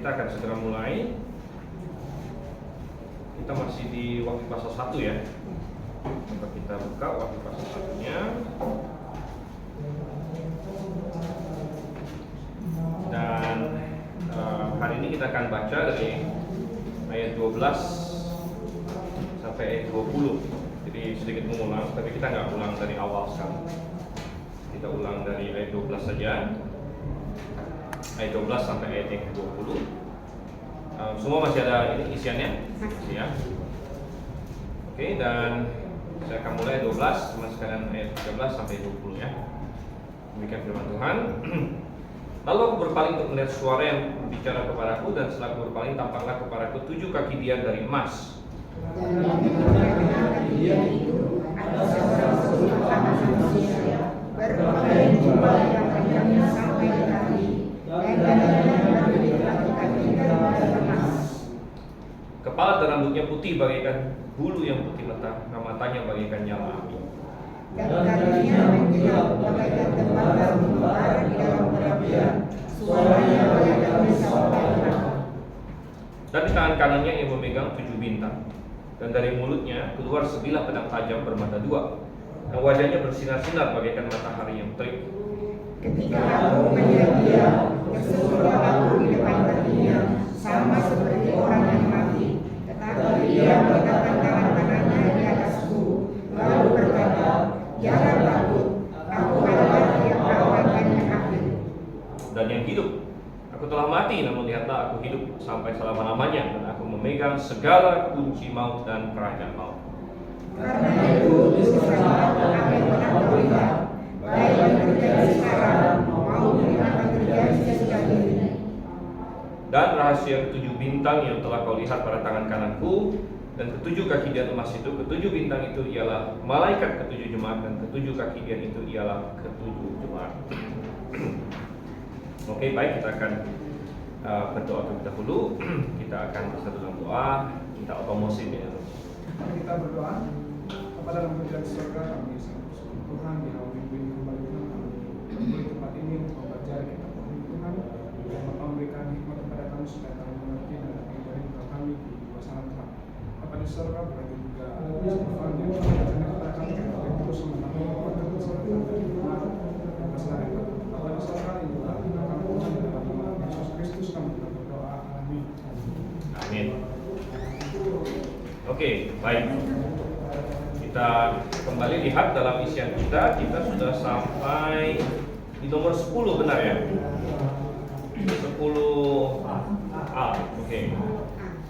kita akan segera mulai. Kita masih di Wahyu pasal 1 ya. Coba kita buka Wahyu pasal 1-nya. Dan hari ini kita akan baca dari ayat 12 sampai ayat 20. Jadi sedikit mengulang, tapi kita nggak ulang dari awal sekarang. Kita ulang dari ayat 12 saja. Ayat 12 sampai ayat yang 20. Semua masih ada ini isiannya? Masih ya. Oke, dan saya akan mulai 12 sama sekalian ayat 13 sampai 20 ya. Demikian firman Tuhan. Lalu aku berpaling untuk melihat suara yang berbicara kepadaku, dan setelah aku berpaling tampaklah kepadaku 7 kaki dia dari emas. Dan di tengah-tengah kaki dia itu ada seorang serupa anak manusia berpakaian jubah yang panjangnya sampai di kaki, dan dadanya berdiri di kaki dari emas. Kepala dan rambutnya putih bagaikan bulu yang putih mentah, matanya bagaikan nyala api. Dan kakinya mengkilat bagaikan tembaga membara di dalam perapian, suaranya bagaikan misal panah. Dan di tangan kanannya ia memegang 7 bintang, dan dari mulutnya keluar sebilah pedang tajam bermata 2, dan wajahnya bersinar-sinar bagaikan matahari yang terik. Ketika aku melihat dia, keseluruhan aku di depan kakinya sama seperti orang yang mati. Tetapi dia meletakkan tangan kanannya di atasku, lalu berkata, "Jangan takut, aku adalah yang akan menyembuhkan." Dan yang hidup, aku telah mati, namun lihatlah aku hidup sampai selama-lamanya, dan aku memegang segala kunci maut dan kerajaan maut. Karena itu Tuhan akan mengetahuinya, baik yang terjadi sekarang maupun yang akan terjadi sesudah ini. Dan rahasia 7 bintang yang telah kau lihat pada tangan kananku, dan 7 kaki dia emas itu, 7 bintang itu ialah malaikat 7 jemaat, dan 7 kaki dia itu ialah 7 jemaat. Oke, baik, kita akan berdoa terlebih dahulu. Kita akan bersatu dalam doa, kita otomosin ya. Mari kita berdoa. Kepada dalam kerjaan surga, kami sangat bersyukur Tuhan di awal minggu ini kembali Tuhan kami di tempat ini untuk membaca kitab Tuhan, dan Bapak memberikan hikmat kepada kami supaya kami mengerti dan dapat menjadi bekal kami di suasana Tuhan. Bapak di surga, berarti juga Tuhan yang mengajarkan kepada kami untuk terus menambah kekuatan kesehatan dari Tuhan dan kesehatan. Bapak di surga, inilah kami Tuhan di dalam nama Yesus Kristus kami berdoa. Amin. Amin. Oke, baik. Kita kembali lihat dalam isian kita sudah sampai di nomor 10, benar ya? 10A. Oke.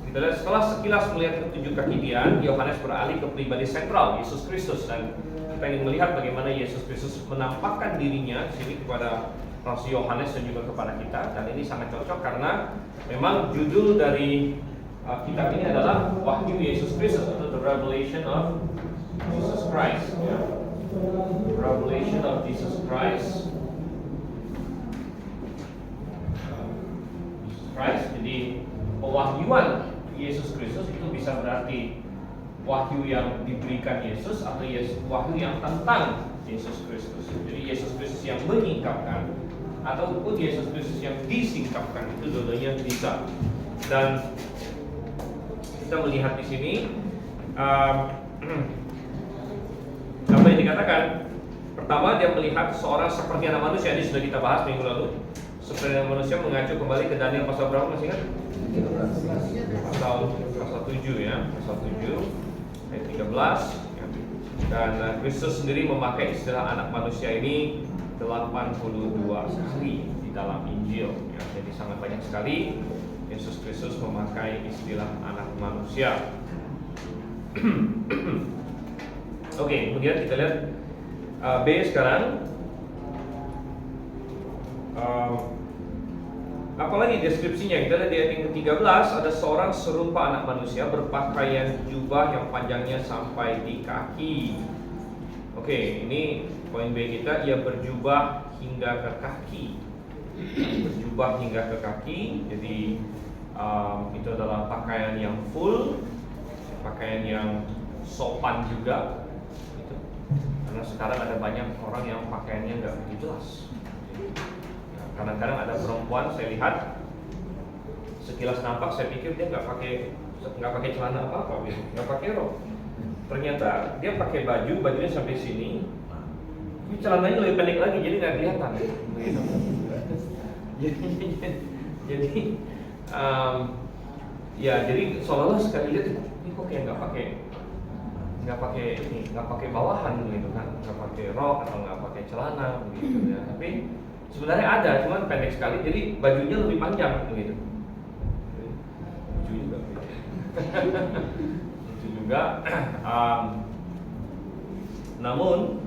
Kita lihat setelah sekilas melihat ke-7 kaki dia, Yohanes beralih ke pribadi sentral, Yesus Kristus, dan kita ingin melihat bagaimana Yesus Kristus menampakkan dirinya di sini kepada Rasul Yohanes dan juga kepada kita. Dan ini sangat cocok karena memang judul dari kitab ini adalah Wahyu Yesus Kristus, atau The Revelation of Jesus Christ, ya. Revelation of Jesus Christ. Jadi pewahyuan Yesus Kristus itu bisa berarti wahyu yang diberikan Yesus, atau wahyu yang tentang Yesus Kristus. Jadi Yesus Kristus yang menyingkapkan ataupun Yesus Kristus yang disingkapkan, itu dua-duanya bisa. Dan kita melihat di sini apa yang dikatakan. Pertama, dia melihat seorang seperti anak manusia. Ini sudah kita bahas minggu lalu. Seperti anak manusia mengacu kembali ke Daniel pasal berapa, masih ingat? Pasal 7 ya, pasal 7 ayat 13 ya. Dan Kristus sendiri memakai istilah anak manusia ini 82 kali di dalam Injil ya. Jadi sangat banyak sekali Yesus Kristus memakai istilah anak manusia. Oke, kemudian kita lihat B sekarang. Apalagi deskripsinya, kita lihat di ayat yang ke-13, ada seorang serupa anak manusia berpakaian jubah yang panjangnya sampai di kaki. Oke, ini poin B kita, ia berjubah hingga ke kaki. Berjubah hingga ke kaki, jadi itu adalah pakaian yang full, pakaian yang sopan juga gitu. Karena sekarang ada banyak orang yang pakaiannya nggak begitu jelas. Kadang-kadang ada perempuan saya lihat sekilas nampak saya pikir dia nggak pakai celana apa gitu, nggak pakai rok. Ternyata dia pakai bajunya sampai sini, tapi celananya lebih pendek lagi, jadi nggak kelihatan. Gitu. Jadi jadi seolah-olah sekali lihat ini kok kayak nggak pakai bawahan gitu kan, nggak pakai rok atau nggak pakai celana gitu ya. Tapi sebenarnya ada, cuman pendek sekali, jadi bajunya lebih panjang gitu. Lucu juga. Lucu juga. Namun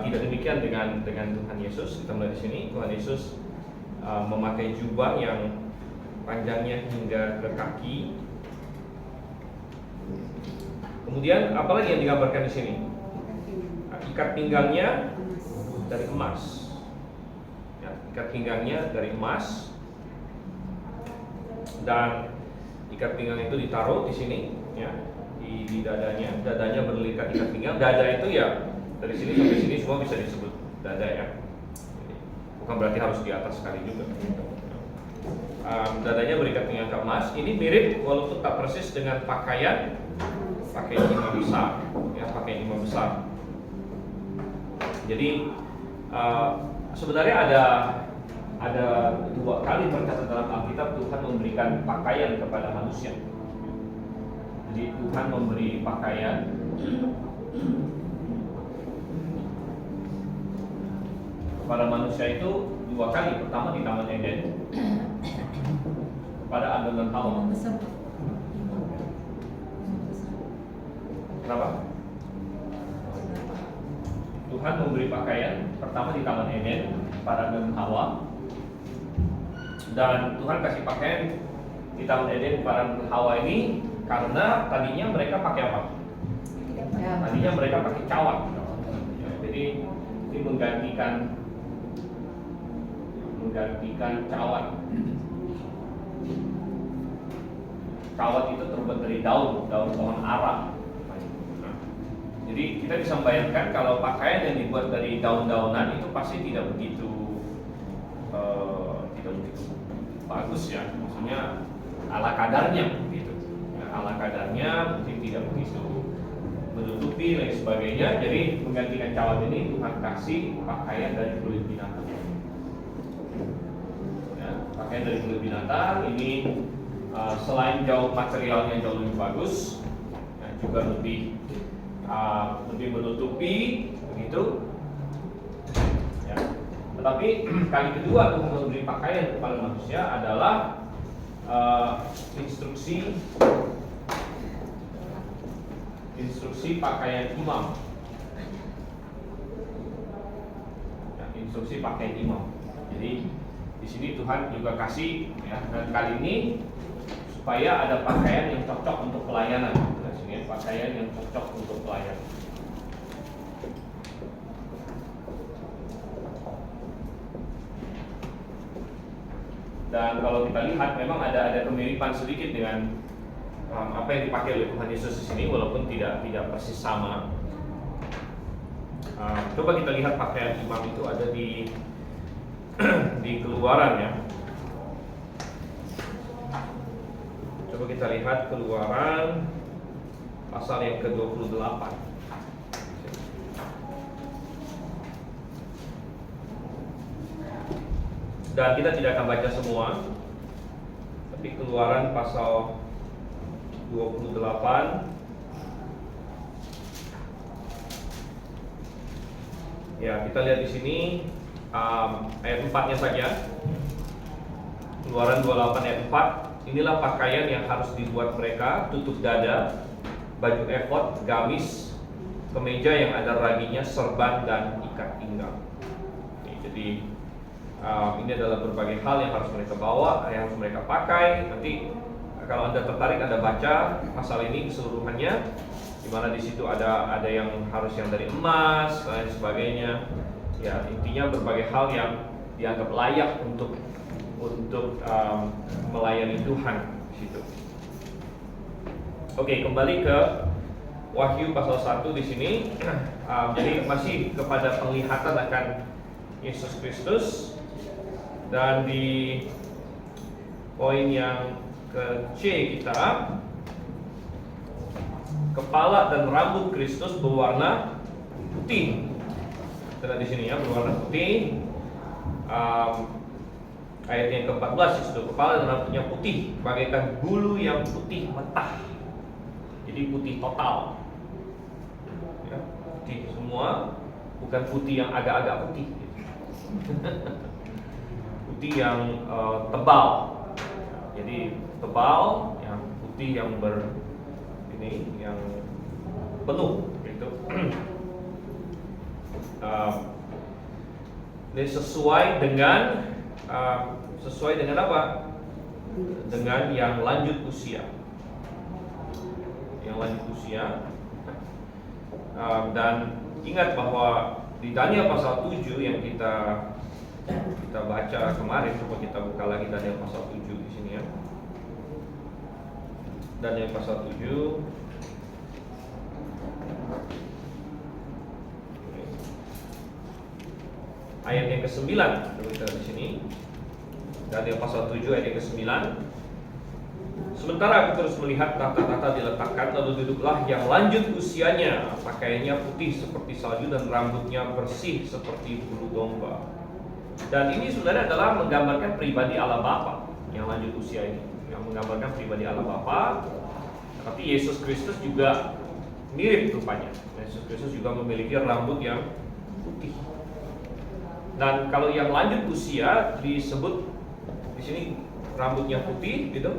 tidak demikian dengan Tuhan Yesus. Kita melihat di sini Tuhan Yesus memakai jubah yang panjangnya hingga ke kaki. Kemudian apalagi yang digambarkan di sini? Ikat pinggangnya dari emas. Ya, ikat pinggangnya dari emas. Dan ikat pinggang itu ditaruh di sini, ya, di dadanya. Dadanya berlipat ikat pinggang. Dada itu ya dari sini sampai sini semua bisa disebut dada ya. Bukan berarti harus di atas sekali juga. Dadanya berikat pinggang ke emas. Ini mirip walaupun tak persis dengan pakaian imam besar, ya, pakaian imam besar. Jadi sebenarnya ada dua kali tercatat dalam Alkitab Tuhan memberikan pakaian kepada manusia. Jadi Tuhan memberi pakaian kepada manusia itu dua kali. Pertama di Taman Eden pada Adam dan Hawa. Kenapa? Tuhan memberi pakaian pertama di Taman Eden pada Adam dan Hawa, dan Tuhan kasih pakaian di Taman Eden pada Adam dan Hawa ini karena tadinya mereka pakai apa? Tadinya mereka pakai cawat. Jadi ini menggantikan cawat. Cawat itu terbuat dari daun pohon ara. Jadi kita bisa membayangkan kalau pakaian yang dibuat dari daun-daunan itu pasti tidak begitu bagus ya, maksudnya ala kadarnya gitu. Ya, ala kadarnya mungkin tidak begitu menutupi dan sebagainya. Jadi menggantikan cawat ini Tuhan kasih pakaian dari kulit binatang. Ya, pakaian dari kulit binatang ini selain jauh materialnya jauh lebih bagus, ya, juga lebih menutupi begitu ya. Tetapi kali kedua Tuhan memberi pakaian kepada manusia adalah instruksi pakaian imam ya, instruksi pakaian imam. Jadi di sini Tuhan juga kasih ya, dan kali ini supaya ada pakaian yang cocok untuk pelayanan. Pakaian yang cocok untuk pelayan. Dan kalau kita lihat memang ada kemiripan sedikit dengan apa yang dipakai oleh Tuhan Yesus di sini, walaupun tidak persis sama. Coba kita lihat pakaian imam itu ada di Keluaran ya. Coba kita lihat Keluaran pasal yang ke-28. Dan kita tidak akan baca semua, tapi Keluaran pasal 28. Ya, kita lihat di sini ayat 4-nya saja. Keluaran 28 ayat 4. Inilah pakaian yang harus dibuat mereka: tutup dada, baju efod, gamis, kemeja yang ada raginya, serban, dan ikat pinggang. Jadi ini adalah berbagai hal yang harus mereka bawa, yang harus mereka pakai. Nanti kalau Anda tertarik, Anda baca pasal ini keseluruhannya, di mana di situ ada yang harus yang dari emas dan sebagainya. Ya, intinya berbagai hal yang dianggap layak untuk melayani Tuhan di situ. Oke, kembali ke Wahyu pasal 1 di sini. Jadi masih kepada penglihatan akan Yesus Kristus, dan di poin yang ke C kita, kepala dan rambut Kristus berwarna putih. Kita di sini ya, berwarna putih. Ayat yang ke-14 itu, kepala dan rambutnya putih bagaikan bulu yang putih mentah. Jadi putih total. Ya, putih semua, bukan putih yang agak-agak putih. Putih yang tebal. Jadi tebal, yang putih yang yang penuh gitu. Ini sesuai dengan apa? Dengan yang lanjut usia. Yang lanjut usia. Dan ingat bahwa di Daniel pasal 7 yang kita baca kemarin, coba kita buka lagi Daniel pasal 7 di sini ya. Daniel pasal 7 ayat yang ke-9, coba kita di sini. Daniel pasal 7 ayat yang ke-9. Sementara aku terus melihat tahta-tahta diletakkan, lalu duduklah yang lanjut usianya, pakaiannya putih seperti salju dan rambutnya bersih seperti bulu domba. Dan ini sebenarnya adalah menggambarkan pribadi Allah Bapa yang lanjut usia ini, yang menggambarkan pribadi Allah Bapa. Tapi Yesus Kristus juga mirip rupanya. Yesus Kristus juga memiliki rambut yang putih. Dan kalau yang lanjut usia disebut di sini rambutnya putih, gitu.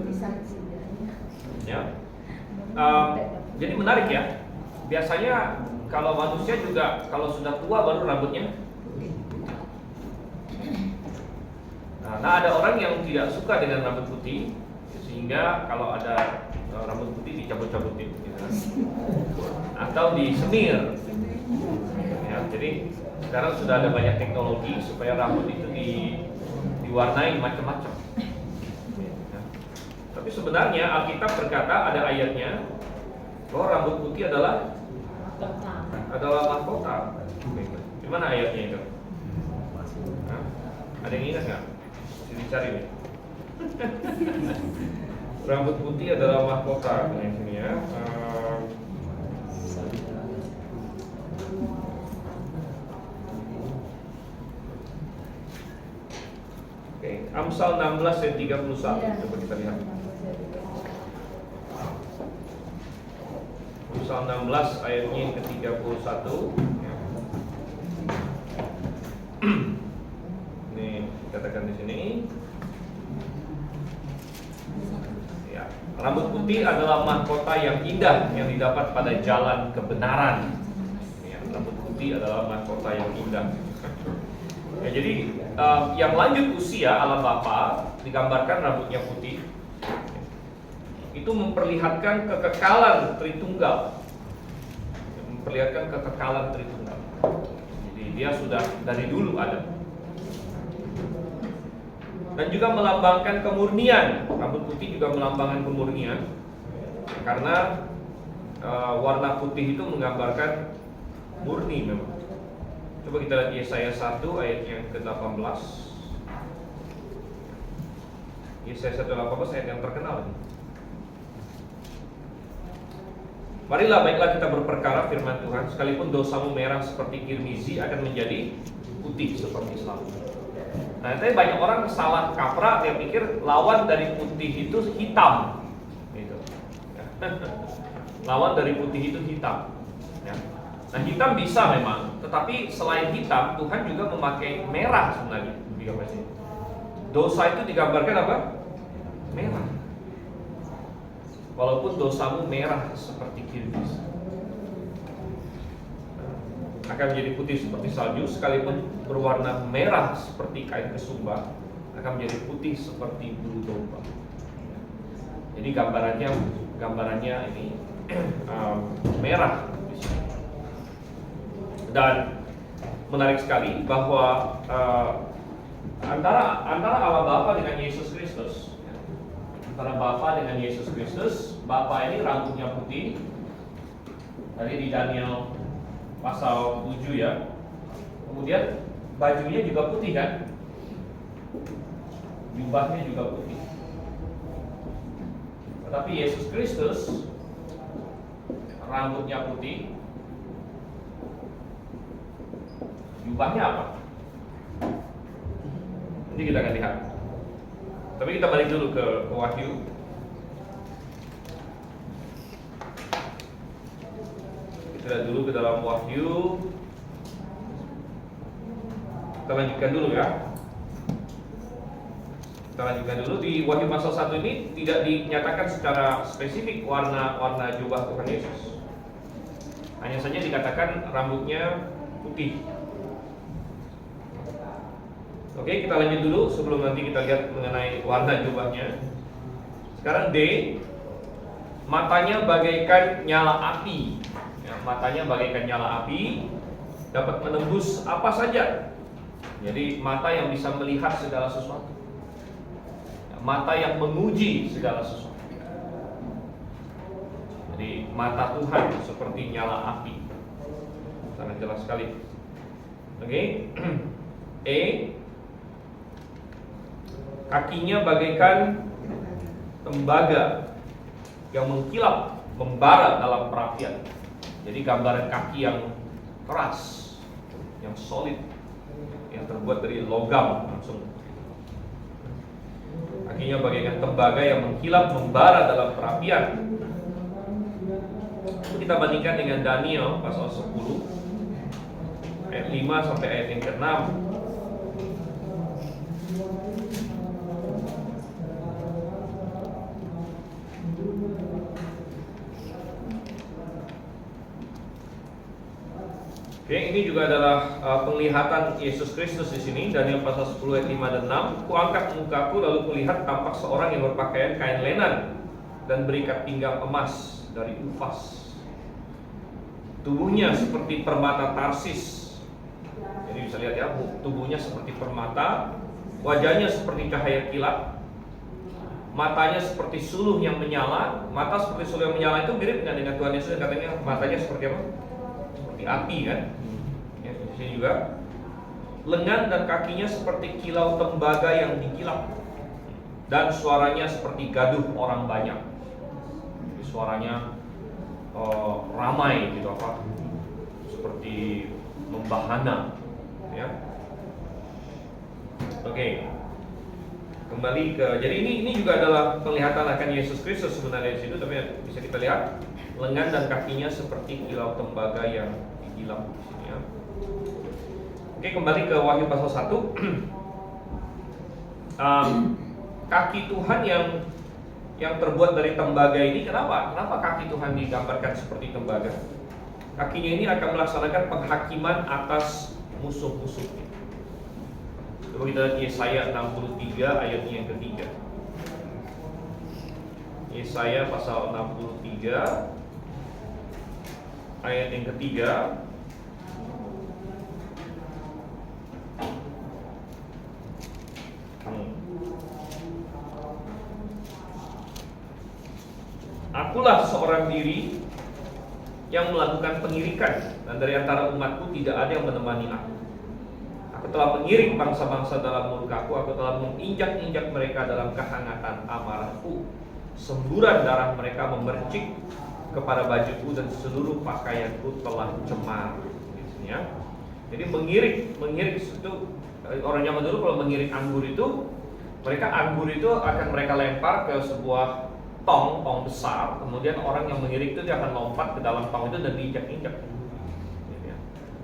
Ya. Jadi menarik ya. Biasanya kalau manusia juga kalau sudah tua baru rambutnya putih. Nah, ada orang yang tidak suka dengan rambut putih, sehingga kalau ada rambut putih dicabut-cabutin, gitu kan. Atau disemir. Ya, jadi sekarang sudah ada banyak teknologi supaya rambut itu diwarnai macam-macam. Ya. Tapi sebenarnya Alkitab berkata, ada ayatnya bahwa rambut putih adalah mahkota. Di mana ayatnya itu? Hah? Ada yang ingat nggak? Dicari nih. Rambut putih adalah mahkota di sini ya. Oke, Amsal 16 ayat 31. Coba kita lihat. Amsal 16 ayatnya yang ke-31. Ini dikatakan di sini. Ya, rambut putih adalah mahkota yang indah yang didapat pada jalan kebenaran. Ya, rambut putih adalah mahkota yang indah. Ya, jadi yang lanjut usia Allah Bapa digambarkan rambutnya putih. Itu memperlihatkan kekekalan Tritunggal. Memperlihatkan kekekalan Tritunggal. Jadi dia sudah dari dulu ada. Dan juga melambangkan kemurnian. Rambut putih juga melambangkan kemurnian. Karena warna putih itu menggambarkan murni memang. Coba kita lihat Yesaya 1 ayat yang ke-18. Yesaya 1:18 ayat yang terkenal ini. Marilah baiklah kita berperkara firman Tuhan, sekalipun dosamu merah seperti kirmizi akan menjadi putih seperti salju. Nah, tapi banyak orang salah kaprah, dia pikir lawan dari putih itu hitam. Gitu. Ya. Lawan dari putih itu hitam. Ya. Nah, hitam bisa memang, tetapi selain hitam, Tuhan juga memakai merah sebenarnya. Dosa itu digambarkan apa? Merah. Walaupun dosamu merah seperti kirmizi, akan menjadi putih seperti salju, sekalipun berwarna merah seperti kain kesumba, akan menjadi putih seperti bulu domba. Jadi gambarannya ini merah di sini. Dan menarik sekali bahwa antara Allah Bapa dengan Yesus Kristus, antara Bapa dengan Yesus Kristus, Bapa ini rambutnya putih. Tadi di Daniel pasal 7 ya. Kemudian bajunya juga putih kan? Jubahnya juga putih. Tetapi Yesus Kristus rambutnya putih, jubahnya apa? Nanti kita akan lihat. Tapi kita balik dulu ke Wahyu. Kita lihat dulu ke dalam Wahyu. Kita lanjutkan dulu ya. Kita lanjutkan dulu di Wahyu pasal 1 ini tidak dinyatakan secara spesifik warna jubah Tuhan Yesus. Hanya saja dikatakan rambutnya putih. Oke, kita lanjut dulu sebelum nanti kita lihat mengenai warna jubahnya. Sekarang D, matanya bagaikan nyala api. Ya, matanya bagaikan nyala api, dapat menembus apa saja. Jadi mata yang bisa melihat segala sesuatu, mata yang menguji segala sesuatu. Jadi mata Tuhan seperti nyala api, sangat jelas sekali. Oke. E, kakinya bagaikan tembaga yang mengkilap, membara dalam perapian. Jadi gambaran kaki yang keras, yang solid, yang terbuat dari logam langsung. Kakinya bagaikan tembaga yang mengkilap, membara dalam perapian. Kita bandingkan dengan Daniel pasal 10 ayat 5 sampai ayat yang ke-6. Oke, ini juga adalah penglihatan Yesus Kristus di sini. Daniel pasal 10 ayat 5 dan 6. Kuangkat mukaku lalu kulihat tampak seorang yang berpakaian kain lenan dan berikat pinggang emas dari Ufas. Tubuhnya seperti permata Tarsis. Jadi bisa lihat ya, tubuhnya seperti permata, wajahnya seperti cahaya kilat, matanya seperti suluh yang menyala. Mata seperti suluh yang menyala itu mirip dengan Tuhan Yesus, katanya matanya seperti apa? Seperti api kan? Ya, di sini juga. Lengan dan kakinya seperti kilau tembaga yang dikilap, dan suaranya seperti gaduh orang banyak. Jadi suaranya ramai gitu apa? Seperti membahana, ya. Oke. Kembali ke, jadi ini juga adalah penglihatan akan Yesus Kristus sebenarnya di situ, tapi bisa kita lihat lengan dan kakinya seperti kilau tembaga yang digilap di sini ya. Oke, kembali ke Wahyu pasal 1. Kaki Tuhan yang terbuat dari tembaga ini, kenapa kaki Tuhan digambarkan seperti tembaga? Kakinya ini akan melaksanakan penghakiman atas musuh-musuhnya. Coba kita lihat Yesaya 63 ayat yang ketiga. Yesaya pasal 63 ayat yang ketiga. Akulah seorang diri yang melakukan pengirikan, dan dari antara umatku tidak ada yang menemani aku. Aku telah mengirik bangsa-bangsa dalam murkaku, aku telah menginjak-injak mereka dalam kehangatan amarahku. Semburan darah mereka memercik kepada bajuku dan seluruh pakaianku telah cemar. Ya. Jadi mengirik itu orang zaman dulu kalau mengirik anggur itu, anggur itu akan mereka lempar ke sebuah tong besar, kemudian orang yang mengirik itu dia akan lompat ke dalam tong itu dan diinjak-injak. Ya.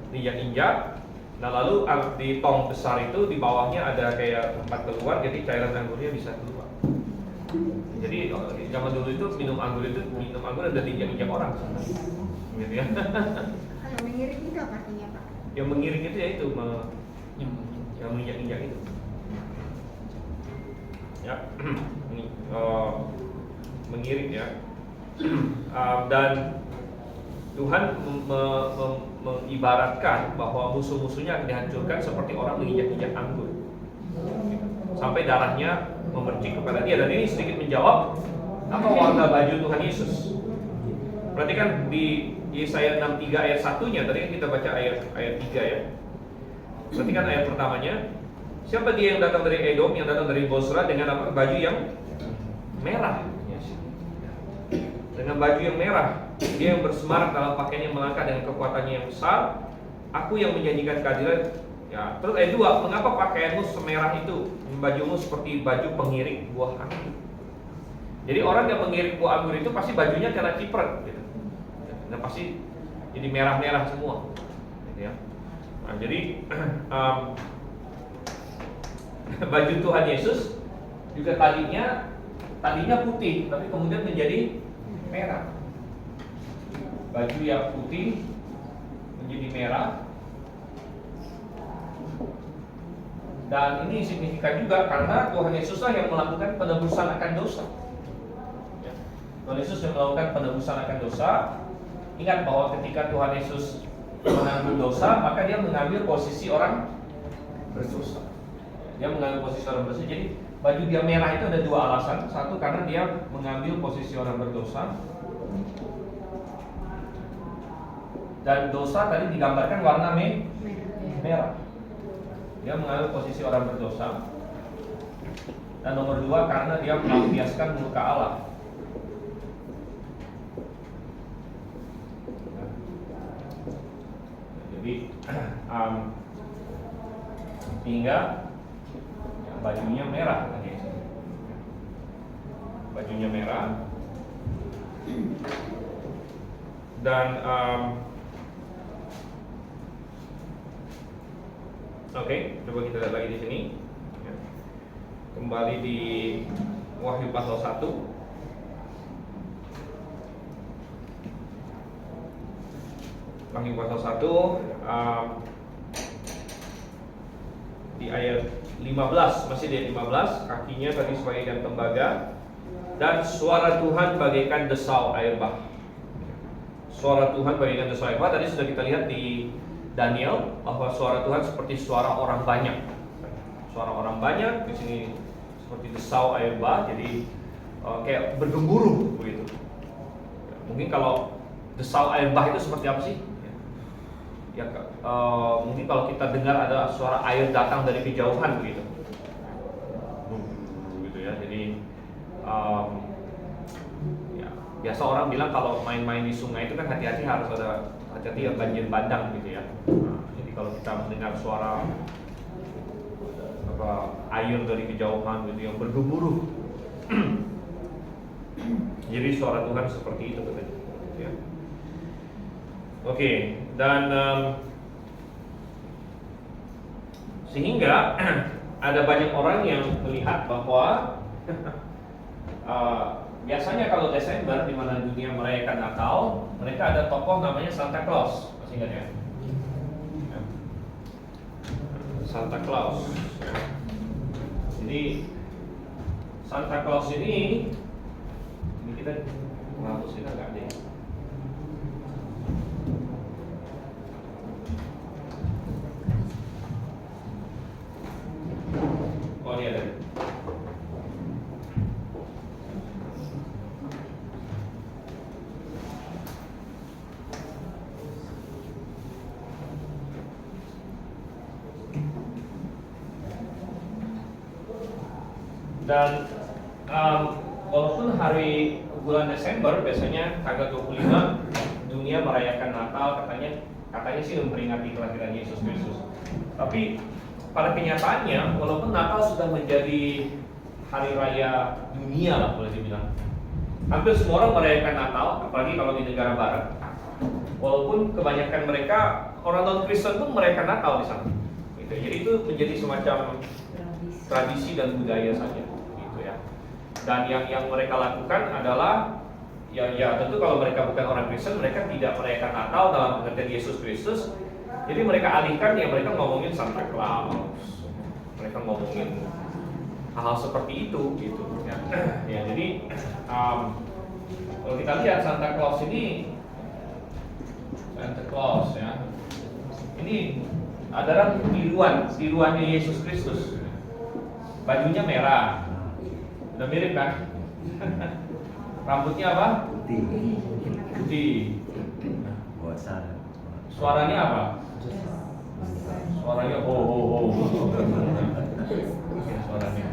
Diinjak-injak. Nah lalu di tong besar itu di bawahnya ada kayak tempat keluar, jadi cairan anggurnya bisa keluar. Jadi zaman dulu itu minum anggur dan diinjak-injak orang, gitu ya. Kalau mengirik itu apa artinya Pak? Yang mengirik itu ya itu yang menginjak-injak itu. Ya, mengirik ya. Dan Tuhan mengibaratkan bahwa musuh-musuhnya akan dihancurkan seperti orang menginjak-injak anggur, sampai darahnya memercik kepada dia. Dan ini sedikit menjawab apa warna baju Tuhan Yesus. Perhatikan di Yesaya 63 ayat 1-nya, tadi kan kita baca ayat 3 ya. Perhatikan ayat pertamanya. Siapa dia yang datang dari Edom, yang datang dari Bosra dengan apa? Baju yang merah. dengan baju yang merah. Dia yang bersemarak dalam pakaian yang melangkah dengan kekuatannya yang besar. Aku yang menjanjikan keadilan. Ya, terus ayat 2, mengapa pakaianmu semerah itu? Bajumu seperti baju pengirik buah anggur. Jadi orang yang mengirik buah anggur itu pasti bajunya kena ciprat gitu. Nah, pasti jadi merah-merah semua gitu ya. Nah, jadi baju Tuhan Yesus juga tadinya putih, tapi kemudian menjadi merah. Baju yang putih menjadi merah. Dan ini signifikan juga karena Tuhan Yesuslah yang melakukan penebusan akan dosa. Ya. Tuhan Yesus yang melakukan penebusan akan dosa. Ingat bahwa ketika Tuhan Yesus menanggung dosa, maka dia mengambil posisi orang berdosa. Dia mengambil posisi orang berdosa. Jadi baju dia merah itu ada dua alasan. Satu, karena dia mengambil posisi orang berdosa. Dan dosa tadi digambarkan warna merah. Dia mengambil posisi orang berdosa. Dan nomor dua, karena dia melampiaskan murka Allah. Jadi sehingga bajunya merah tadi. Bajunya merah. Dan Oke, coba kita lihat lagi di sini. Kembali di Wahyu pasal 1. Wahyu pasal 1 di ayat 15, masih di ayat 15, kakinya tadi sebagaikan tembaga dan suara Tuhan bagaikan desau air bah. Suara Tuhan bagaikan desau air bah tadi sudah kita lihat di Daniel bahwa suara Tuhan seperti suara orang banyak. Suara orang banyak di sini seperti desau air bah, jadi kayak bergemuruh begitu. Mungkin kalau desau air bah itu seperti apa sih? Ya, mungkin kalau kita dengar ada suara air datang dari kejauhan begitu. Gitu ya. Jadi ya, biasa orang bilang kalau main-main di sungai itu kan hati-hati, harus ada hati-hati ya banjir bandang gitu ya. Nah, jadi kalau kita mendengar suara air dari kejauhan gitu yang bergemuruh, jadi suara Tuhan seperti itu katanya. Ya. Oke, dan sehingga ada banyak orang yang melihat bahwa biasanya kalau Desember di mana dunia merayakan Natal, mereka ada tokoh namanya Santa Claus, masih ingat ya? Santa Claus. Jadi Santa Claus ini kita menghapus, kita nggak ada. Oh ini ada. Dan walaupun hari bulan Desember biasanya tanggal 25 dunia merayakan Natal, katanya sih memperingati kelahiran Yesus Kristus. Tapi pada kenyataannya walaupun Natal sudah menjadi hari raya dunia lah boleh dibilang, hampir semua orang merayakan Natal, apalagi kalau di negara Barat. Walaupun kebanyakan mereka orang non-Kristen pun merayakan Natal di sana. Gitu. Jadi itu menjadi semacam tradisi dan budaya saja. Dan yang mereka lakukan adalah ya tentu kalau mereka bukan orang Kristen, mereka tidak merayakan Natal dalam pengertian Yesus Kristus. Jadi mereka alihkan, ya mereka ngomongin Santa Claus, mereka ngomongin hal-hal seperti itu gitu ya. Ya jadi kalau kita lihat Santa Claus ini, Santa Claus ya, ini adalah tiruannya Yesus Kristus. Bajunya merah. Udah mirip kan? Rambutnya apa? Putih. Suaranya apa? Suaranya ho. Suaranya.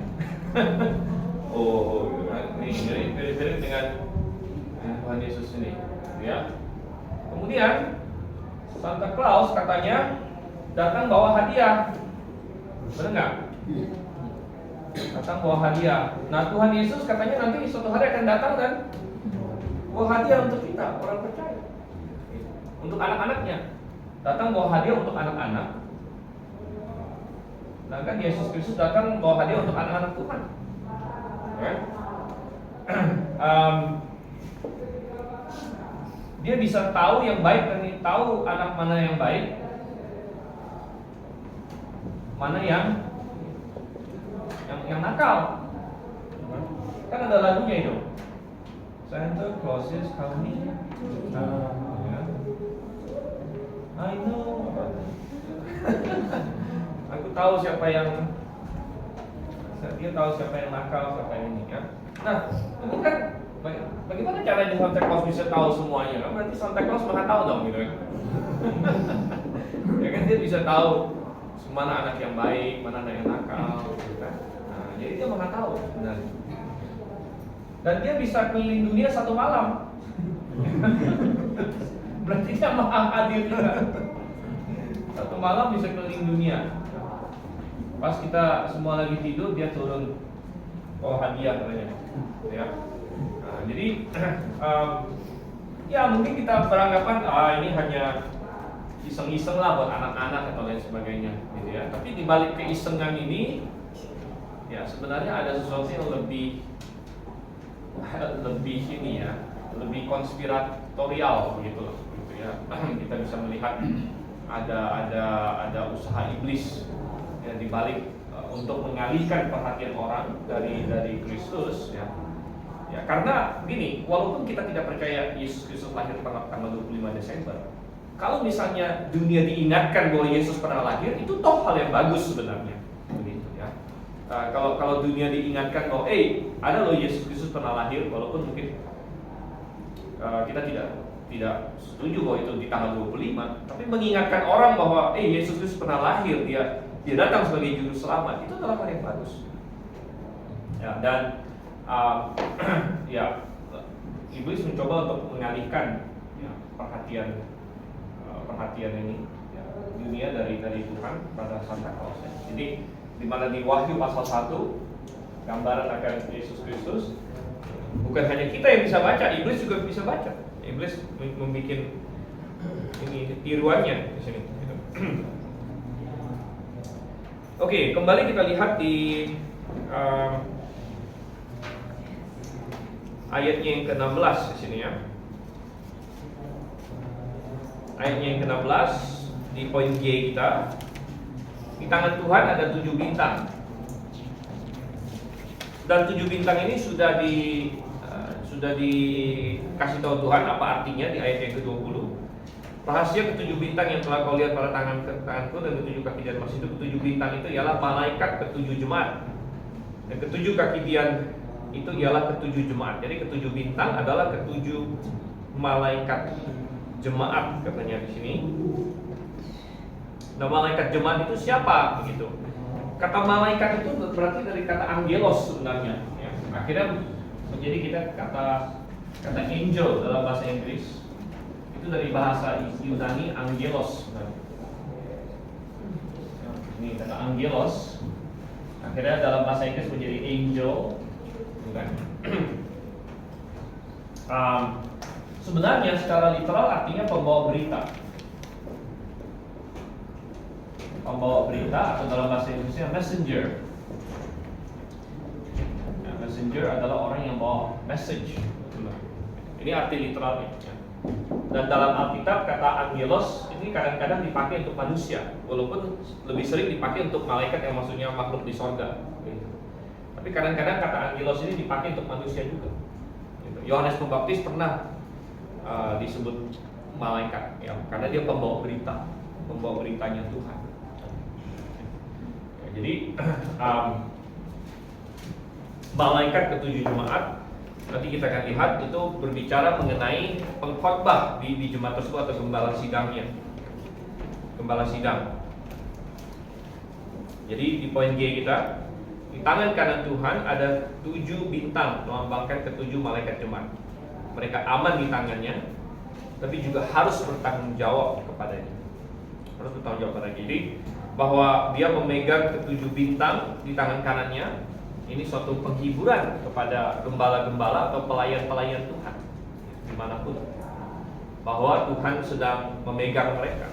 Oh. Ini mirip dengan Tuhan Yesus ini, ya. Kemudian Santa Claus katanya datang bawa hadiah, benar nggak? Datang bawa hadiah. Nah, Tuhan Yesus katanya nanti suatu hari akan datang dan bawa hadiah untuk kita, orang percaya, untuk anak-anaknya. Datang bawa hadiah untuk anak-anak. Nah, kan Yesus Kristus datang bawa hadiah untuk anak-anak Tuhan, ya. Dia bisa tahu yang baik dan tahu anak mana yang baik, mana yang nakal. Kan ada lagunya itu, Santa Claus is coming to town, ya. I know. Aku tahu siapa yang, dia tahu siapa yang nakal, siapa yang ini, ya. Nah, ini kan bagaimana caranya Santa Claus bisa tahu semuanya? Kan berarti Santa Claus maha tahu dong, gitu kan? Ya kan, dia bisa tahu mana anak yang baik, mana anak yang nakal, gitu kan? Nah, jadi dia maha tahu sebenarnya. Dan dia bisa keliling dunia satu malam. Berarti dia maha hadir juga. Satu malam bisa keliling dunia. Pas kita semua lagi tidur, dia turun bawa hadiah katanya, ya. Nah, jadi ya mungkin kita beranggapan ini hanya iseng-iseng lah buat anak-anak atau lain sebagainya, gitu ya. Tapi di balik keisengan ini, ya sebenarnya ada sesuatu yang lebih ini ya, lebih konspiratorial begitu loh, gitu ya. Kita bisa melihat ada usaha iblis ya di balik untuk mengalihkan perhatian orang dari Kristus, ya. Ya, karena gini, walaupun kita tidak percaya Yesus Kristus lahir tanggal 25 Desember, kalau misalnya dunia diingatkan bahwa Yesus pernah lahir, itu toh hal yang bagus sebenarnya, begitu ya. Kalau dunia diingatkan bahwa ada loh Yesus Kristus pernah lahir, walaupun mungkin kita tidak setuju bahwa itu di tanggal 25, tapi mengingatkan orang bahwa Yesus Kristus pernah lahir, dia datang sebagai juru selamat, itu adalah hal yang bagus. Ya, dan ya, iblis mencoba untuk mengalihkan ya, perhatian ini ya, dunia dari Tuhan pada Santa Claus. Ya. Jadi di mana di Wahyu pasal 1 gambaran akan Yesus Kristus, bukan hanya kita yang bisa baca, iblis juga bisa baca. Iblis membuat ini tiruannya di sini. Gitu. Oke, kembali kita lihat di ayatnya yang ke-16 di sini ya. Ayatnya yang ke-16 di poin G kita. Di tangan Tuhan ada 7 bintang. Dan 7 bintang ini sudah dikasih tahu Tuhan apa artinya di ayat yang ke-20. Rahasia ke-7 bintang yang telah kau lihat pada tanganku dan ke-7 kaki dian emas itu, ke-7 bintang itu ialah malaikat ke-7 jemaat. Dan ke-7 kaki dian itu ialah ke-7 jemaat. Jadi ke-7 bintang adalah ke-7 malaikat jemaat katanya di sini. Nah, malaikat jemaat itu siapa begitu? Kata malaikat itu berarti dari kata angelos sebenarnya ya. Akhirnya menjadi kita kata angel dalam bahasa Inggris. Itu dari bahasa Yunani angelos. Ini kata angelos. Akhirnya dalam bahasa Inggris menjadi angel. Bukan. Sebenarnya secara literal artinya pembawa berita. Pembawa berita atau dalam bahasa Inggrisnya messenger. Nah, messenger adalah orang yang bawa message. Ini arti literalnya. Dan dalam Alkitab kata angelos ini kadang-kadang dipakai untuk manusia, walaupun lebih sering dipakai untuk malaikat yang maksudnya makhluk di sorga. Tapi kadang-kadang kata angelos ini dipakai untuk manusia juga. Yohanes Pembaptis pernah disebut malaikat, ya, karena dia pembawa beritanya Tuhan. Ya, jadi malaikat ke-7 jemaat nanti kita akan lihat itu berbicara mengenai pengkhotbah di jemaat tersebut atau gembala sidangnya, gembala sidang. Jadi di poin G kita, di tangan kanan Tuhan ada 7 bintang melambangkan ke-7 malaikat jemaat. mereka aman di tangannya, tapi juga harus bertanggung jawab kepadanya. Harus bertanggung jawab kepadanya. Jadi bahwa dia memegang ketujuh bintang di tangan kanannya, ini suatu penghiburan kepada gembala-gembala atau pelayan-pelayan Tuhan dimanapun, bahwa Tuhan sedang memegang mereka.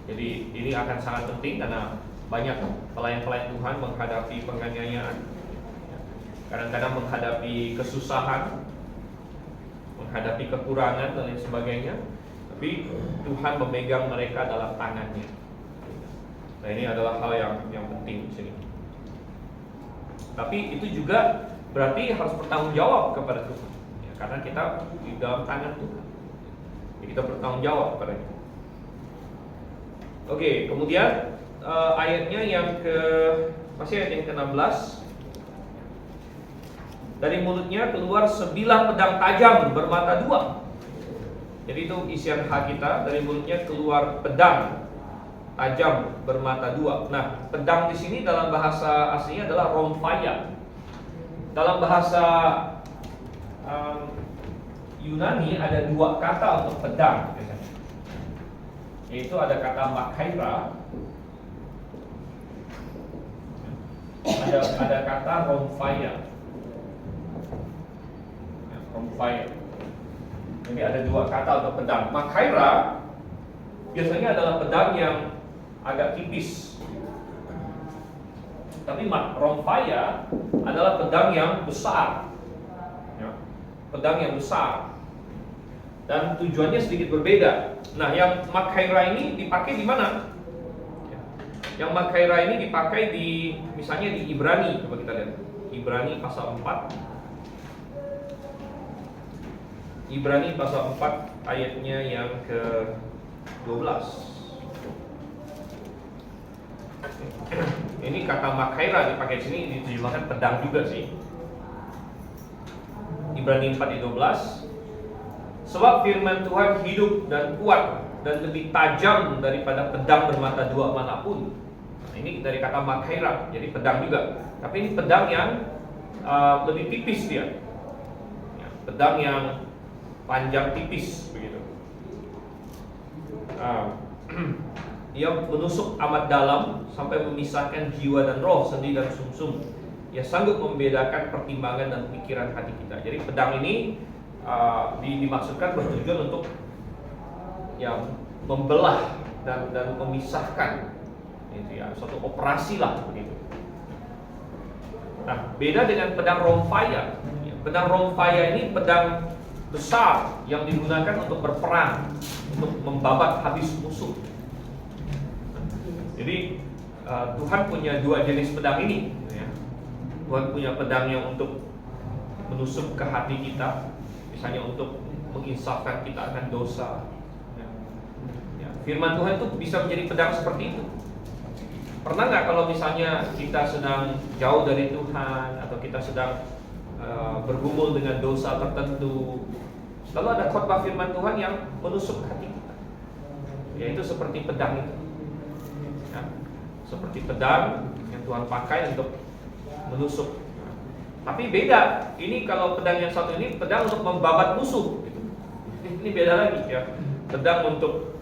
Jadi ini akan sangat penting karena banyak pelayan-pelayan Tuhan menghadapi penganiayaan, kadang-kadang menghadapi kesusahan, menghadapi kekurangan dan lain sebagainya, tapi Tuhan memegang mereka dalam tangannya. Nah, ini adalah hal yang penting di sini. Tapi itu juga berarti harus bertanggung jawab kepada Tuhan, ya, karena kita di dalam tangan Tuhan. Jadi kita bertanggung jawab kepada itu. Oke, kemudian ayatnya yang masih ayat yang ke-16. Dari mulutnya keluar 9 pedang tajam bermata 2. Jadi itu isian hak kita. Dari mulutnya keluar pedang tajam bermata 2. Nah, pedang di sini dalam bahasa aslinya adalah rhomphaia. Dalam bahasa Yunani ada 2 kata untuk pedang, yaitu ada kata makaira, ada kata rhomphaia. Rhomphaia. Jadi ada 2 kata untuk pedang. Makaira biasanya adalah pedang yang agak tipis, tapi rhomphaia adalah pedang yang besar, ya, pedang yang besar, dan tujuannya sedikit berbeda. Nah, yang makaira ini dipakai di mana? Yang makaira ini dipakai di, misalnya di Ibrani. Coba kita lihat Ibrani pasal 4. Ibrani pasal 4 ayatnya yang ke-12. Ini kata makaira dipakai di sini, diterjemahkan pedang juga sih. Ibrani 4 ayat 12. Sebab firman Tuhan hidup dan kuat dan lebih tajam daripada pedang bermata 2 manapun. Nah, ini dari kata makaira, jadi pedang juga. Tapi ini pedang yang lebih tipis dia, ya, pedang yang panjang tipis begitu. Ia menusuk amat dalam sampai memisahkan jiwa dan roh, sendi dan sumsum. Ia sanggup membedakan pertimbangan dan pikiran hati kita. Jadi pedang ini dimaksudkan bertujuan untuk yang membelah dan memisahkan, itu ya, suatu operasi lah begitu. Nah, beda dengan pedang rhomphaia. Pedang rhomphaia ini pedang besar yang digunakan untuk berperang, untuk membabat habis musuh. Jadi Tuhan punya 2 jenis pedang ini, ya. Tuhan punya pedang yang untuk menusuk ke hati kita, misalnya untuk menginsafkan kita akan dosa. Ya, firman Tuhan itu bisa menjadi pedang seperti itu. Pernah nggak kalau misalnya kita sedang jauh dari Tuhan, atau kita sedang bergumul dengan dosa tertentu, lalu ada khotbah firman Tuhan yang menusuk hati kita, yaitu seperti pedang itu, ya, seperti pedang yang Tuhan pakai untuk menusuk. Tapi beda, ini kalau pedang yang satu ini pedang untuk membabat musuh gitu. Ini beda lagi ya. Pedang untuk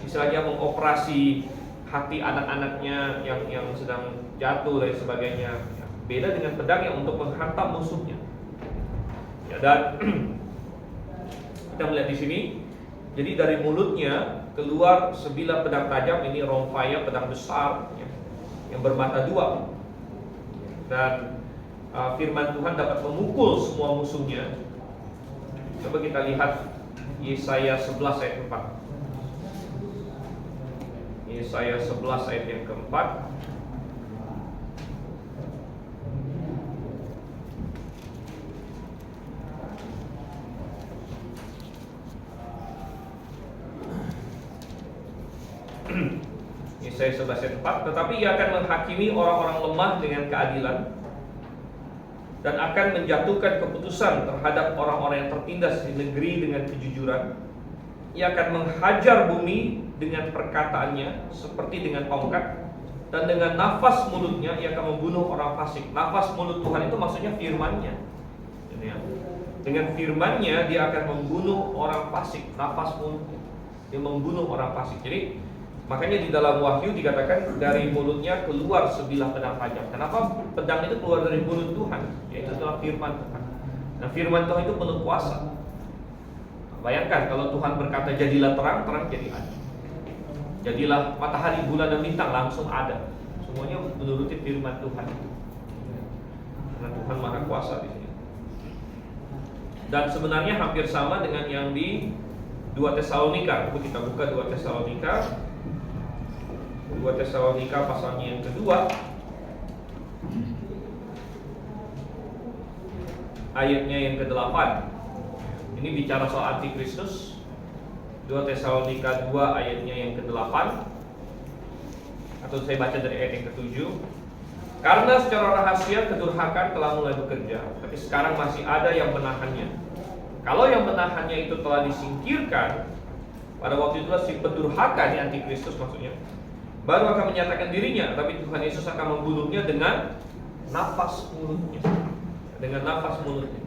istilahnya mengoperasi hati anak-anaknya yang sedang jatuh dan sebagainya. Ya, beda dengan pedang yang untuk menghantam musuhnya. Ya, dan kita melihat di sini, jadi dari mulutnya keluar 9 pedang tajam. Ini rhomphaia, pedang besar ya, yang bermata 2. Dan firman Tuhan dapat memukul semua musuhnya. Coba kita lihat Yesaya 11 ayat 4. Yesaya 11 ayat yang keempat. Yesaya 11 ayat 4. Tetapi ia akan menghakimi orang-orang lemah dengan keadilan, dan akan menjatuhkan keputusan terhadap orang-orang yang tertindas di negeri dengan kejujuran. Ia akan menghajar bumi dengan perkataannya seperti dengan tongkat, dan dengan nafas mulutnya ia akan membunuh orang fasik. Nafas mulut Tuhan itu maksudnya firman-Nya. Dengan firman-Nya dia akan membunuh orang fasik, nafas mulutnya. Dia membunuh orang fasik. Jadi makanya di dalam Wahyu dikatakan dari mulutnya keluar sebilah pedang tajam. Kenapa pedang itu keluar dari mulut Tuhan? Yaitu adalah firman Tuhan. Nah, firman Tuhan itu penuh kuasa. Bayangkan kalau Tuhan berkata jadilah terang, terang jadi ada. Jadilah matahari, bulan dan bintang, langsung ada. Semuanya menuruti firman Tuhan. Karena Tuhan Maha Kuasa di sini. Dan sebenarnya hampir sama dengan yang di 2 Tesalonika. Kita buka 2 Tesalonika. 2 Tesalonika pasalnya yang kedua, ayatnya yang ke-8. Ini bicara soal antikristus. 2 Tesalonika 2 ayatnya yang ke-8. Atau saya baca dari ayat yang ke-7. Karena secara rahasia kedurhakaan telah mulai bekerja, tapi sekarang masih ada yang menahannya. Kalau yang menahannya itu telah disingkirkan, pada waktu itulah si pendurhaka, ini antikristus maksudnya, baru akan menyatakan dirinya, tapi Tuhan Yesus akan membunuhnya dengan nafas mulutnya. Dengan nafas mulutnya.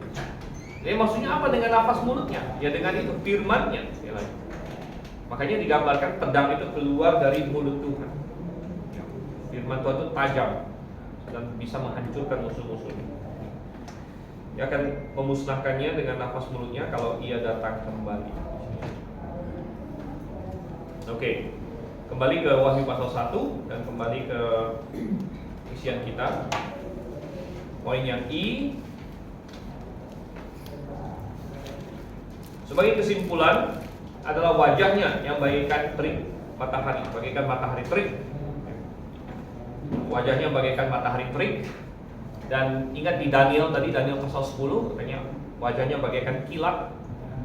Jadi maksudnya apa dengan nafas mulutnya? Ya dengan itu firman-Nya. Makanya digambarkan pedang itu keluar dari mulut Tuhan. Firman Tuhan itu tajam dan bisa menghancurkan musuh-musuhnya. Dia akan memusnahkannya dengan nafas mulutnya kalau ia datang kembali. Oke, kembali ke Wahyu pasal 1 dan kembali ke isian kita. Poin yang I. Sebagai kesimpulan adalah wajahnya yang bagaikan terik matahari, bagaikan matahari terik. Wajahnya bagaikan matahari terik. Dan ingat di Daniel tadi, Daniel pasal 10 katanya wajahnya bagaikan kilat.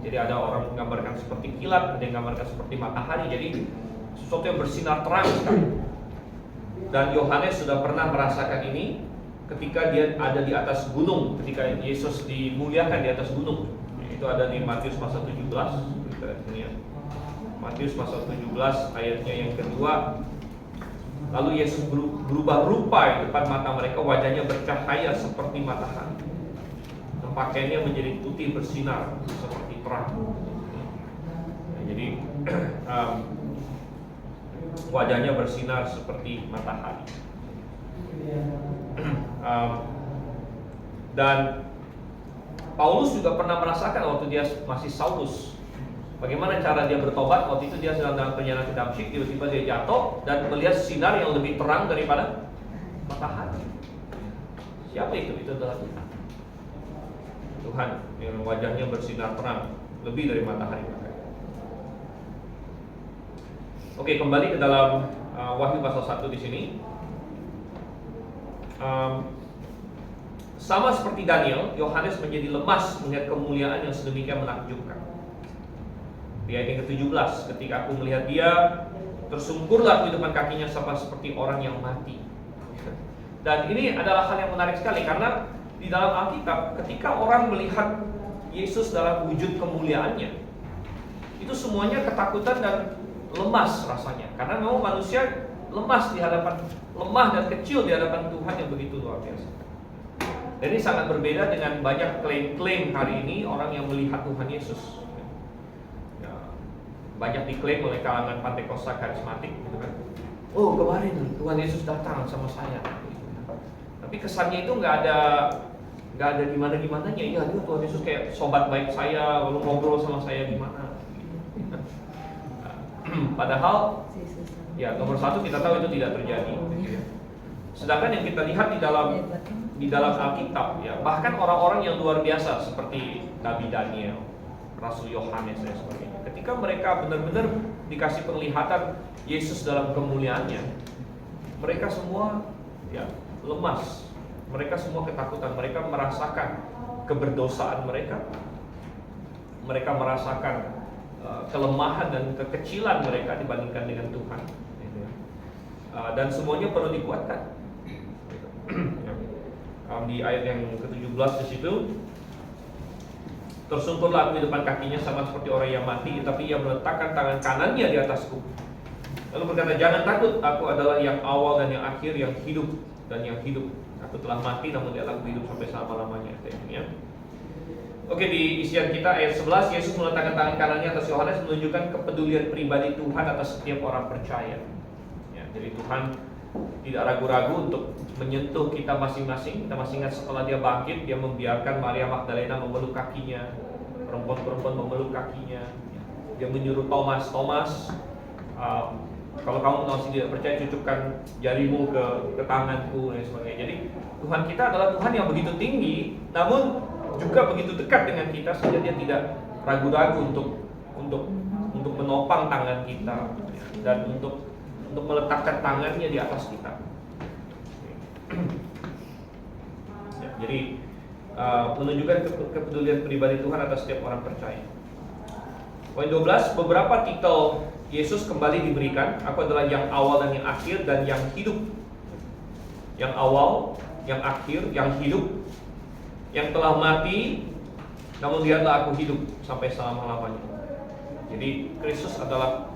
Jadi ada orang menggambarkan seperti kilat, ada yang menggambarkan seperti matahari. Jadi sesuatu yang bersinar terang sekali. Dan Yohanes sudah pernah merasakan ini ketika dia ada di atas gunung, ketika Yesus dimuliakan di atas gunung. Itu ada di Matius pasal 17. Matius pasal 17 ayatnya yang kedua. Lalu Yesus berubah rupa di depan mata mereka, wajahnya bercahaya seperti matahari. Dan pakaiannya menjadi putih bersinar seperti terang. Nah, jadi wajahnya bersinar seperti matahari. Dan Paulus juga pernah merasakan waktu dia masih Saulus, bagaimana cara dia bertobat. Waktu itu dia sedang dalam perjalanan ke Damsyik, tiba-tiba dia jatuh dan melihat sinar yang lebih terang daripada matahari. Siapa itu? Itu adalah Tuhan. Tuhan yang wajahnya bersinar terang lebih dari matahari. Oke, kembali ke dalam Wahyu pasal 1 di sini. Sama seperti Daniel, Yohanes menjadi lemas melihat kemuliaan yang sedemikian menakjubkan. Di ayat yang ke-17, ketika aku melihat dia, tersungkurlah di depan kakinya sama seperti orang yang mati. Dan ini adalah hal yang menarik sekali, karena di dalam Alkitab, ketika orang melihat Yesus dalam wujud kemuliaannya, itu semuanya ketakutan dan lemas rasanya. Karena memang manusia lemas di hadapan, lemah dan kecil di hadapan Tuhan yang begitu luar biasa. Dan ini sangat berbeda dengan banyak klaim-klaim hari ini orang yang melihat Tuhan Yesus. Banyak diklaim oleh kalangan Pantekosta karismatik, gitu kan. Oh, kemarin Tuhan Yesus datang sama saya. Tapi kesannya itu nggak ada gimana-gimananya. Ya, Tuhan Yesus kayak sobat baik saya, lalu ngobrol sama saya gimana. Padahal, ya nomor satu kita tahu itu tidak terjadi. Sedangkan yang kita lihat di dalam Alkitab, ya bahkan orang-orang yang luar biasa seperti Nabi Daniel, Rasul Yohanes dan sebagainya, ketika mereka benar-benar dikasih penglihatan Yesus dalam kemuliaannya, mereka semua ya lemas, mereka semua ketakutan, mereka merasakan keberdosaan mereka merasakan kelemahan dan kekecilan mereka dibandingkan dengan Tuhan, dan semuanya perlu dikuatkan. Di ayat yang ke-17 di situ, tersungkurlah aku di depan kakinya sama seperti orang yang mati, tapi ia meletakkan tangan kanannya di atasku. Lalu berkata, jangan takut, aku adalah yang awal dan yang akhir, yang hidup dan yang hidup. Aku telah mati namun dialah aku hidup sampai selama-lamanya. Oke, di isian kita ayat 11, Yesus meletakkan tangan kanannya atas Yohanes menunjukkan kepedulian pribadi Tuhan atas setiap orang percaya. Ya, jadi Tuhan tidak ragu-ragu untuk menyentuh kita masing-masing. Kita masih ingat setelah dia bangkit, dia membiarkan Maria Magdalena memeluk kakinya, perempuan-perempuan memeluk kakinya. Dia menyuruh Thomas, kalau kamu masih tidak percaya, cucukkan jarimu ke tanganku dan sebagainya. Jadi Tuhan kita adalah Tuhan yang begitu tinggi, namun juga begitu dekat dengan kita sehingga dia tidak ragu-ragu untuk menopang tangan kita dan untuk meletakkan tangannya di atas kita. Ya, jadi menunjukkan kepedulian pribadi Tuhan atas setiap orang percaya. Poin 12, beberapa titel Yesus kembali diberikan. Aku adalah yang awal dan yang akhir dan yang hidup. Yang awal, yang akhir, yang hidup. Yang telah mati, namun lihatlah aku hidup sampai selama-lamanya. Jadi Kristus adalah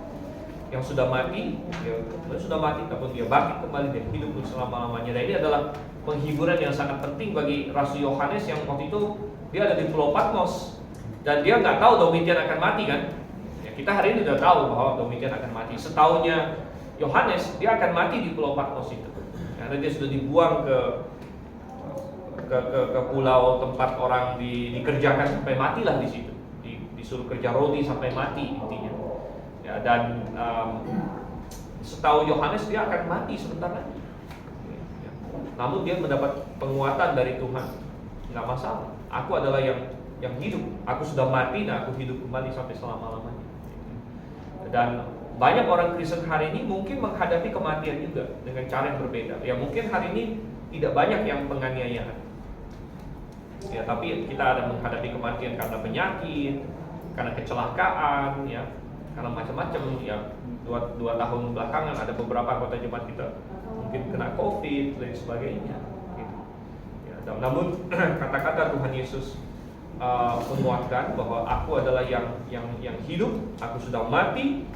yang sudah mati, dia sudah mati, namun dia bangkit kembali dan hidup selama-lamanya. Dan ini adalah penghiburan yang sangat penting bagi Rasul Yohanes yang waktu itu dia ada di Pulau Patmos dan dia nggak tahu Domitian akan mati kan? Ya, kita hari ini sudah tahu bahwa Domitian akan mati. Setaunya Yohanes dia akan mati di Pulau Patmos itu, karena dia sudah dibuang ke pulau tempat orang dikerjakan sampai matilah di situ, disuruh kerja rodi sampai mati intinya. Ya, dan setahu Yohanes dia akan mati sebentar lagi. Ya. Namun dia mendapat penguatan dari Tuhan. Nggak masalah. Aku adalah yang hidup. Aku sudah mati, nah aku hidup kembali sampai selama-lamanya. Dan banyak orang Kristen hari ini mungkin menghadapi kematian juga dengan cara yang berbeda. Ya mungkin hari ini tidak banyak yang penganiayaan. Ya, tapi kita ada menghadapi kematian karena penyakit, karena kecelakaan, ya, karena macam-macam. Ya, dua tahun belakangan ada beberapa anggota jemaat kita mungkin kena COVID dan sebagainya. Gitu. Ya, namun kata-kata Tuhan Yesus menguatkan bahwa aku adalah yang hidup. Aku sudah mati,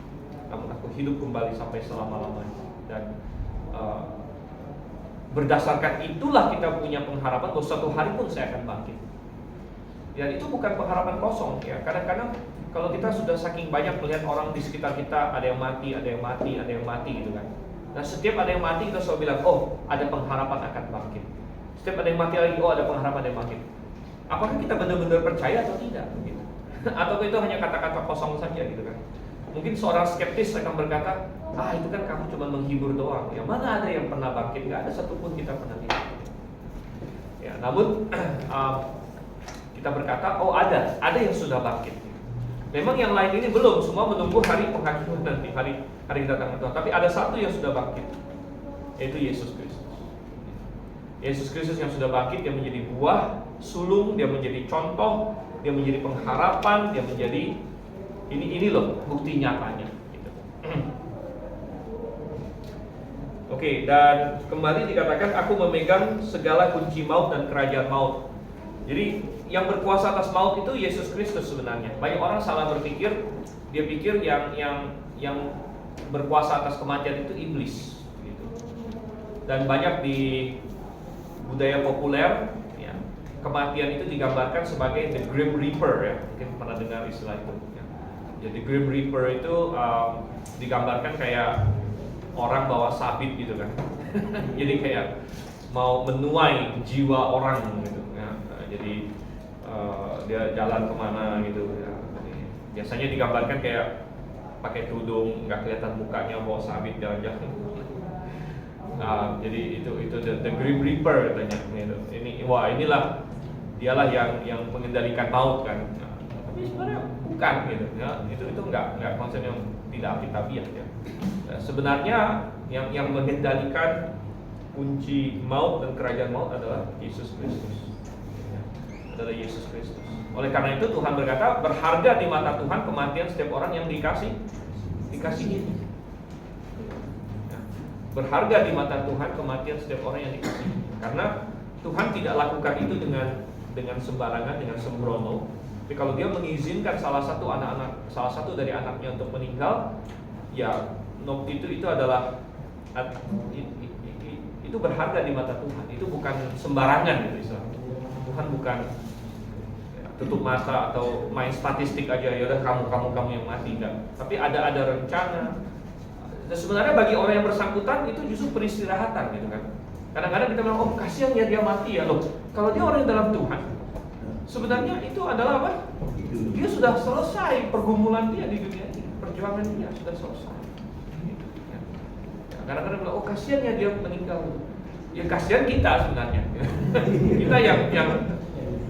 namun aku hidup kembali sampai selama-lamanya. Dan berdasarkan itulah kita punya pengharapan bahwa suatu hari pun saya akan bangkit. Dan itu bukan pengharapan kosong ya. Kadang-kadang kalau kita sudah saking banyak melihat orang di sekitar kita, ada yang mati, ada yang mati, ada yang mati gitu kan. Nah setiap ada yang mati kita selalu bilang, oh ada pengharapan akan bangkit. Setiap ada yang mati lagi, oh ada pengharapan yang bangkit. Apakah kita benar-benar percaya atau tidak? Gitu. Atau itu hanya kata-kata kosong saja gitu kan. Mungkin seorang skeptis akan berkata, itu kan kamu cuma menghibur doang. Ya mana ada yang pernah bangkit? Gak ada satupun kita pernah lihat. Ya, namun kita berkata, oh ada yang sudah bangkit. Memang yang lain ini belum, semua menunggu hari penghakiman nanti, hari kedatangan Tuhan. Tapi ada satu yang sudah bangkit, yaitu Yesus Kristus. Yesus Kristus yang sudah bangkit, dia menjadi buah sulung, dia menjadi contoh, dia menjadi pengharapan, dia menjadi ini loh bukti nyatanya. Gitu. Oke, dan kembali dikatakan aku memegang segala kunci maut dan kerajaan maut. Jadi yang berkuasa atas maut itu Yesus Kristus sebenarnya. Banyak orang salah berpikir, dia pikir yang berkuasa atas kematian itu iblis. Gitu. Dan banyak di budaya populer, ya, kematian itu digambarkan sebagai the Grim Reaper ya. Mungkin pernah dengar istilah itu. Ya. Jadi Grim Reaper itu digambarkan kayak orang bawa sabit gitu kan. Jadi kayak mau menuai jiwa orang gitu ya. Jadi dia jalan kemana gitu ya. Jadi, biasanya digambarkan kayak pakai tudung, nggak kelihatan mukanya, bawa sabit jalan-jalan. Jadi itu the Grim Reaper katanya gitu. Inilah dialah yang mengendalikan maut kan. Tapi sebenarnya bukan gitu ya. Itu nggak konsep yang tidak alkitabiah ya. Sebenarnya yang mengendalikan kunci maut dan kerajaan maut adalah Yesus Kristus. Adalah Yesus Kristus. Oleh karena itu Tuhan berkata, berharga di mata Tuhan kematian setiap orang yang dikasihi. Berharga di mata Tuhan kematian setiap orang yang dikasihi. Karena Tuhan tidak lakukan itu dengan sembarangan, dengan sembrono. Tapi kalau dia mengizinkan salah satu dari anaknya untuk meninggal, ya itu adalah itu berharga di mata Tuhan. Itu bukan sembarangan gitu istilahnya. Tuhan bukan tutup mata atau main statistik aja, ya udah kamu yang mati, enggak. Tapi ada rencana. Dan sebenarnya bagi orang yang bersangkutan itu justru peristirahatan gitu kan. Kadang-kadang kita bilang, oh kasihan ya dia mati ya loh. Kalau dia orang yang dalam Tuhan, sebenarnya itu adalah apa? Dia sudah selesai pergumulan dia di dunia ini, perjuangan dia sudah selesai. Gitu, ya. Kadang-kadang bilang, oh kasihan ya dia meninggal. Ya kasihan kita sebenarnya.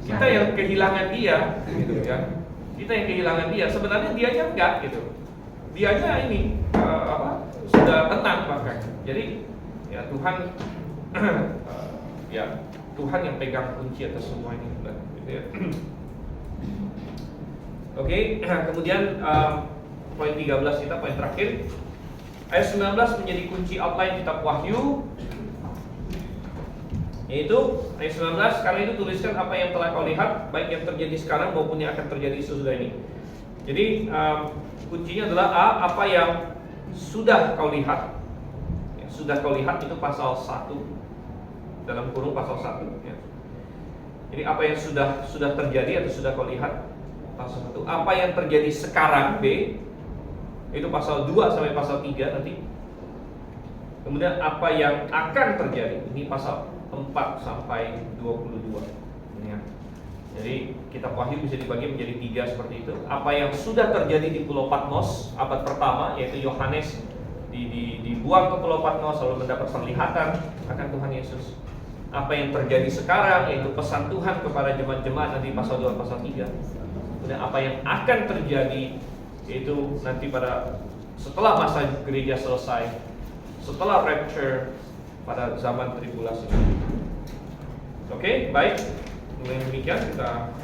kita yang kehilangan dia, gitu ya. Kita yang kehilangan dia. Sebenarnya dianya enggak gitu. Dianya ini sudah tenang bahkan. Jadi ya Tuhan ya Tuhan yang pegang kunci atas semua ini, gitu ya. Oke, kemudian poin 13 kita, poin terakhir. Ayat 19 menjadi kunci outline kitab Wahyu. Yaitu ayat 19, karena itu tuliskan apa yang telah kau lihat, baik yang terjadi sekarang maupun yang akan terjadi sesudah ini. Jadi kuncinya adalah apa yang sudah kau lihat. Ya, sudah kau lihat itu pasal 1, dalam kurung pasal 1 ya. Jadi apa yang sudah terjadi atau sudah kau lihat, pasal 1. Apa yang terjadi sekarang, B, itu pasal 2 sampai pasal 3 nanti. Kemudian apa yang akan terjadi, ini pasal 4 sampai 22 ya. Jadi kitab Wahyu bisa dibagi menjadi 3 seperti itu. Apa yang sudah terjadi di Pulau Patmos abad pertama, yaitu Yohanes dibuang ke Pulau Patmos lalu mendapat penglihatan akan Tuhan Yesus. Apa yang terjadi sekarang, yaitu pesan Tuhan kepada jemaat-jemaat nanti pasal 2 pasal 3. Kemudian apa yang akan terjadi, yaitu nanti pada setelah masa gereja selesai, setelah rapture, pada zaman tribulasi. Oke, baik. Dengan demikian kita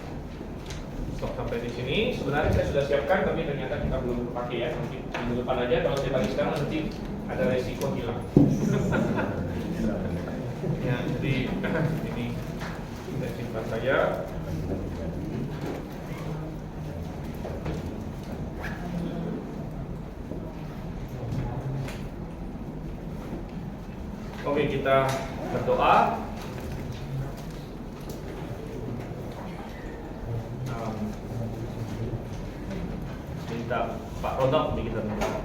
stop sampai di sini. Sebenarnya saya sudah siapkan, tapi ternyata kita belum pakai ya. Nanti minggu depan aja. Kalau saya bagi sekarang nanti ada resiko hilang. Ya, jadi ini kita simpan saja. Oke, kita berdoa. Minta Pak Rodok untuk kita berdoa.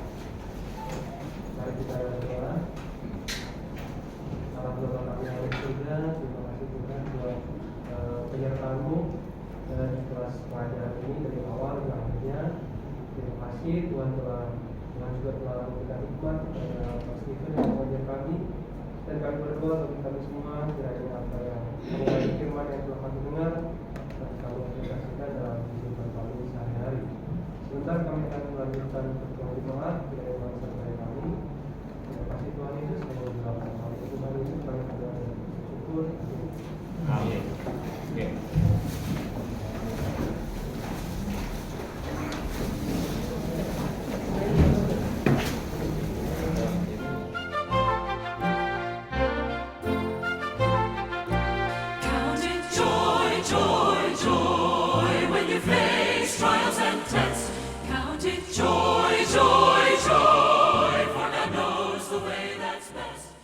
Mari kita berdoa. Alhamdulillah kami yang surga, terima kasih Tuhan buat penyertaan-Mu dan kelas pelajaran ini dari awal hingga akhirnya. Terima kasih Tuhan juga telah memberikan hikmat kepada Pak Stephen yang mengajar kami. Dan kami berdoa bagi kami semua, kiranya apa yang mengenai firman yang telah kami dengar dapat kami aplikasikan dalam kehidupan kami sehari-hari. Sebentar kami akan melanjutkan pertemuan jemaat, kiranya Tuhan sertai kami. Terima kasih Tuhan Yesus, kami berdoa kami Tuhan Yesus, kami berdoa dan bersyukur. Amin. Oke. Joy, joy, joy, for God knows the way that's best.